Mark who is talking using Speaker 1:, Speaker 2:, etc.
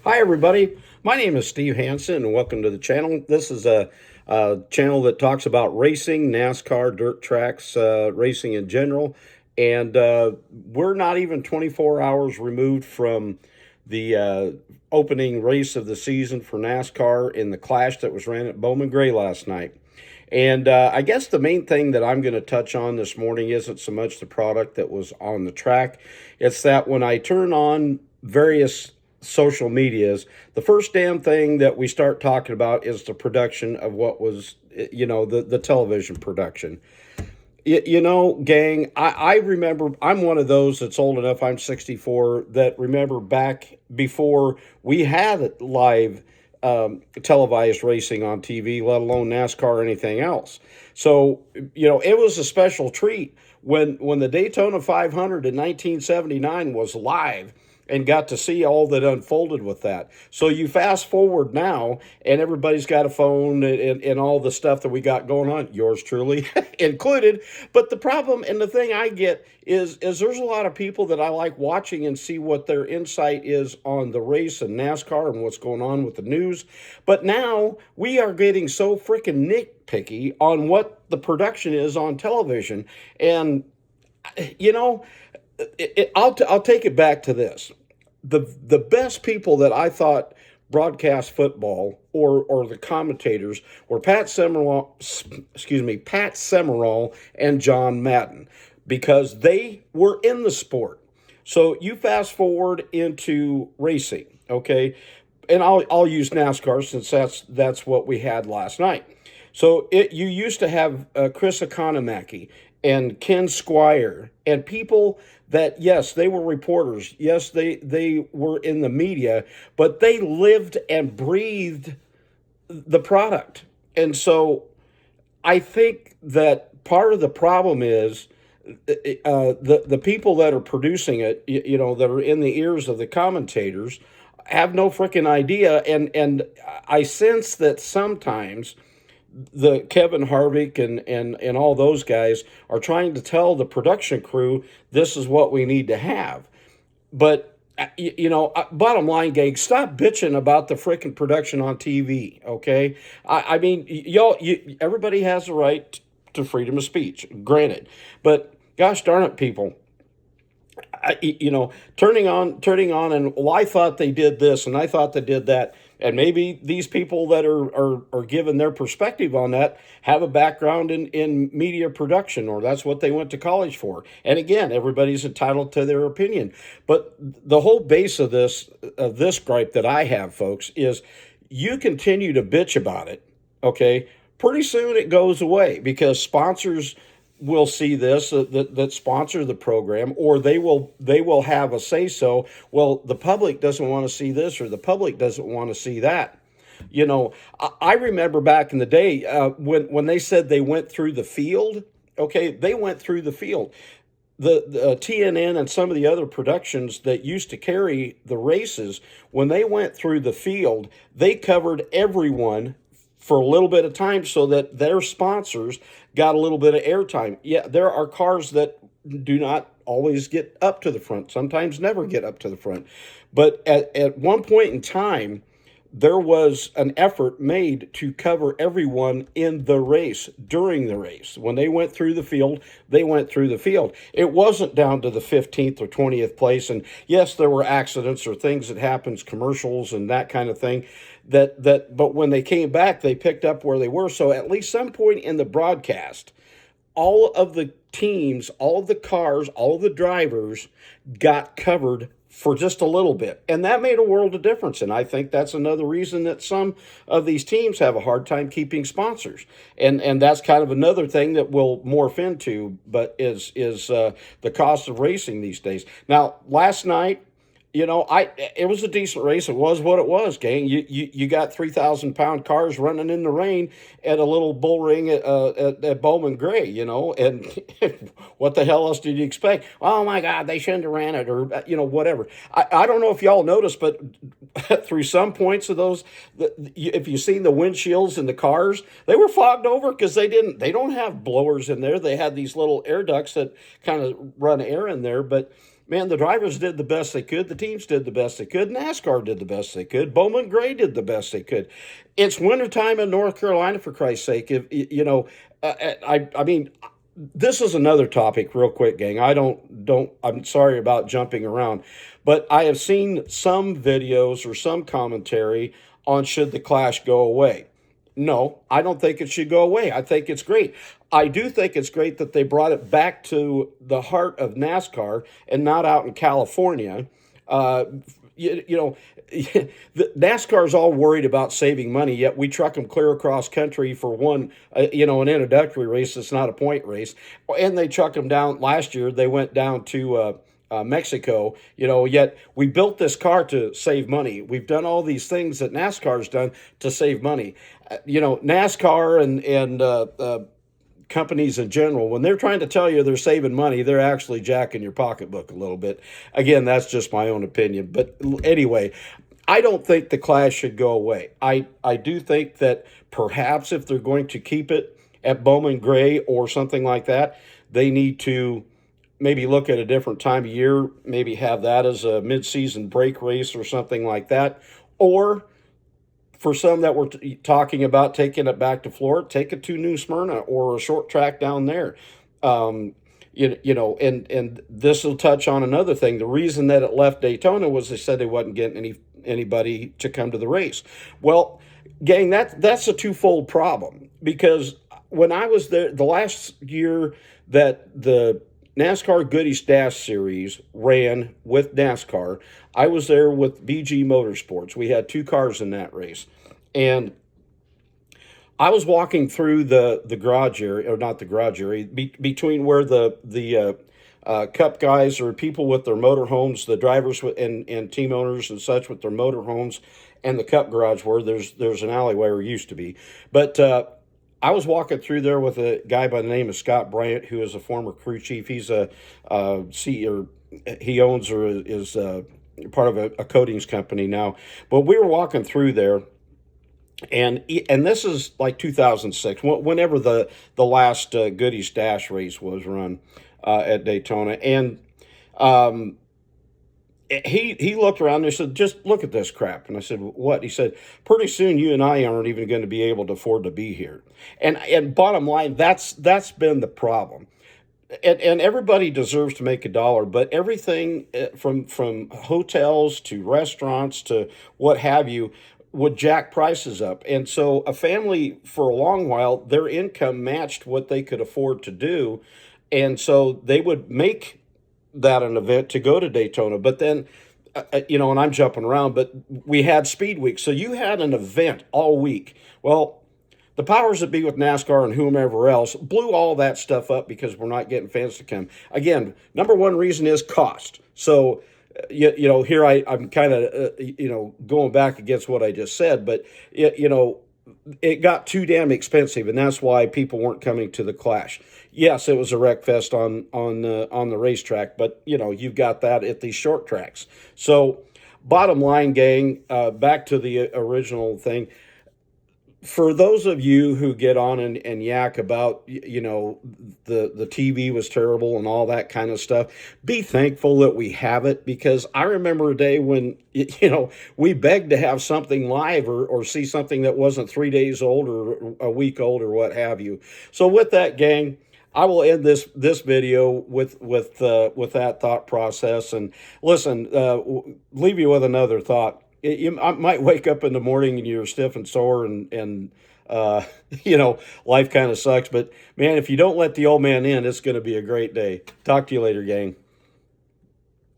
Speaker 1: Hi, everybody. My name is Steve Hansen, and welcome to the channel. This is a channel that talks about racing, NASCAR, dirt tracks, racing in general. And we're not even 24 hours removed from the opening race of the season for NASCAR in the clash that was ran at Bowman Gray last night. And I guess the main thing that I'm going to touch on this morning isn't so much the product that was on the track. It's that when I turn on various social medias, the first damn thing that we start talking about is the production of what was, the television production. Gang, I remember, I'm one of those that's old enough, I'm 64, that remember back before we had live televised racing on TV, let alone NASCAR or anything else. So, it was a special treat when the Daytona 500 in 1979 was live and got to see all that unfolded with that. So you fast forward now, and everybody's got a phone and all the stuff that we got going on, yours truly included. But the problem and the thing I get is there's a lot of people that I like watching and see what their insight is on the race and NASCAR and what's going on with the news. But now we are getting so freaking nitpicky on what the production is on television. And, I'll take it back to this. The best people that I thought broadcast football or the commentators were Pat Summerall and John Madden, because they were in the sport. So you fast forward into racing, okay? And I'll use NASCAR since that's what we had last night. So you used to have Chris Economaki and Ken Squire and people that, yes, they were reporters. Yes, they were in the media, but they lived and breathed the product. And so I think that part of the problem is the people that are producing it, that are in the ears of the commentators, have no freaking idea. And I sense that sometimes the Kevin Harvick and all those guys are trying to tell the production crew this is what we need to have. But bottom line, gang, stop bitching about the freaking production on TV. Okay, I mean, everybody has the right to freedom of speech, granted, but gosh darn it, people. Turning on, and well, I thought they did this, and I thought they did that, and maybe these people that are giving their perspective on that have a background in media production, or that's what they went to college for. And again, everybody's entitled to their opinion. But the whole base of this gripe that I have, folks, is you continue to bitch about it, okay? Pretty soon it goes away because sponsors will see this that sponsor the program, or they will have a say so. Well, the public doesn't want to see this, or the public doesn't want to see that. I remember back in the day when they said they went through the field. Okay, they went through the field. The TNN and some of the other productions that used to carry the races, when they went through the field, they covered everyone for a little bit of time so that their sponsors got a little bit of airtime. Yeah, there are cars that do not always get up to the front, sometimes never get up to the front. But at one point in time, there was an effort made to cover everyone in the race during the race. When they went through the field, they went through the field. It wasn't down to the 15th or 20th place. And yes, there were accidents or things that happens, commercials and that kind of thing. But when they came back, they picked up where they were. So at least some point in the broadcast, all of the teams, all of the cars, all of the drivers got covered for just a little bit. And that made a world of difference. And I think that's another reason that some of these teams have a hard time keeping sponsors. And that's kind of another thing that we'll morph into, but is the cost of racing these days. Now, last night, it was a decent race. It was what it was, gang. You got 3,000-pound cars running in the rain at a little bull ring at Bowman Gray, and what the hell else did you expect? Oh my God, they shouldn't have ran it, or whatever. I don't know if y'all noticed, but through some points of those, if you've seen the windshields in the cars, they were fogged over because they don't have blowers in there. They had these little air ducts that kind of run air in there, but Man, the drivers did the best they could. The teams did the best they could. NASCAR did the best they could. Bowman Gray did the best they could. It's wintertime in North Carolina, for Christ's sake. If you know, I mean, this is another topic, real quick, gang. I don't. I'm sorry about jumping around, but I have seen some videos or some commentary on should the Clash go away. No, I don't think it should go away. I think it's great. I do think it's great that they brought it back to the heart of NASCAR and not out in California. Uh, you know, NASCAR is all worried about saving money, yet we truck them clear across country for one, an introductory race that's not a point race. And they truck them down last year. They went down to Mexico, yet we built this car to save money. We've done all these things that NASCAR's done to save money. NASCAR and companies in general, when they're trying to tell you they're saving money, they're actually jacking your pocketbook a little bit. Again, that's just my own opinion. But anyway, I don't think the Clash should go away. I do think that perhaps if they're going to keep it at Bowman Gray or something like that, they need to maybe look at a different time of year, maybe have that as a mid-season break race or something like that. Or for some that were talking about taking it back to Florida, take it to New Smyrna or a short track down there. And this will touch on another thing. The reason that it left Daytona was they said they wasn't getting anybody to come to the race. Well, gang, that's a twofold problem, because when I was there the last year that the NASCAR Goodies Dash Series ran with NASCAR, I was there with BG Motorsports. We had two cars in that race. And I was walking through the garage area, or not the garage area, between where the Cup guys or people with their motorhomes, the drivers and team owners and such with their motorhomes, and the Cup garage where there's an alleyway, or used to be. But I was walking through there with a guy by the name of Scott Bryant, who is a former crew chief. He's a CEO. He owns or is part of a coatings company now. But we were walking through there, and this is like 2006, whenever the last Goodies Dash race was run at Daytona, and he looked around and he said, "Just look at this crap." And I said, "What?" He said, "Pretty soon you and I aren't even going to be able to afford to be here." And bottom line, that's been the problem. And everybody deserves to make a dollar, but everything from hotels to restaurants to what have you would jack prices up. And so a family, for a long while, their income matched what they could afford to do. And so they would make that an event to go to Daytona. But then, and I'm jumping around, but we had Speed Week. So you had an event all week. Well, the powers that be with NASCAR and whomever else blew all that stuff up because we're not getting fans to come. Again, number one reason is cost. So, here I'm kind of, going back against what I just said, but, it got too damn expensive, and that's why people weren't coming to the Clash. Yes, it was a wreck fest on the racetrack, but, you've got that at these short tracks. So, bottom line, gang, back to the original thing. For those of you who get on and yak about, the TV was terrible and all that kind of stuff, be thankful that we have it, because I remember a day when, we begged to have something live or see something that wasn't 3 days old or a week old or what have you. So with that, gang, I will end this video with that thought process. And listen, leave you with another thought. You might wake up in the morning and you're stiff and sore and life kind of sucks. But, man, if you don't let the old man in, it's going to be a great day. Talk to you later, gang.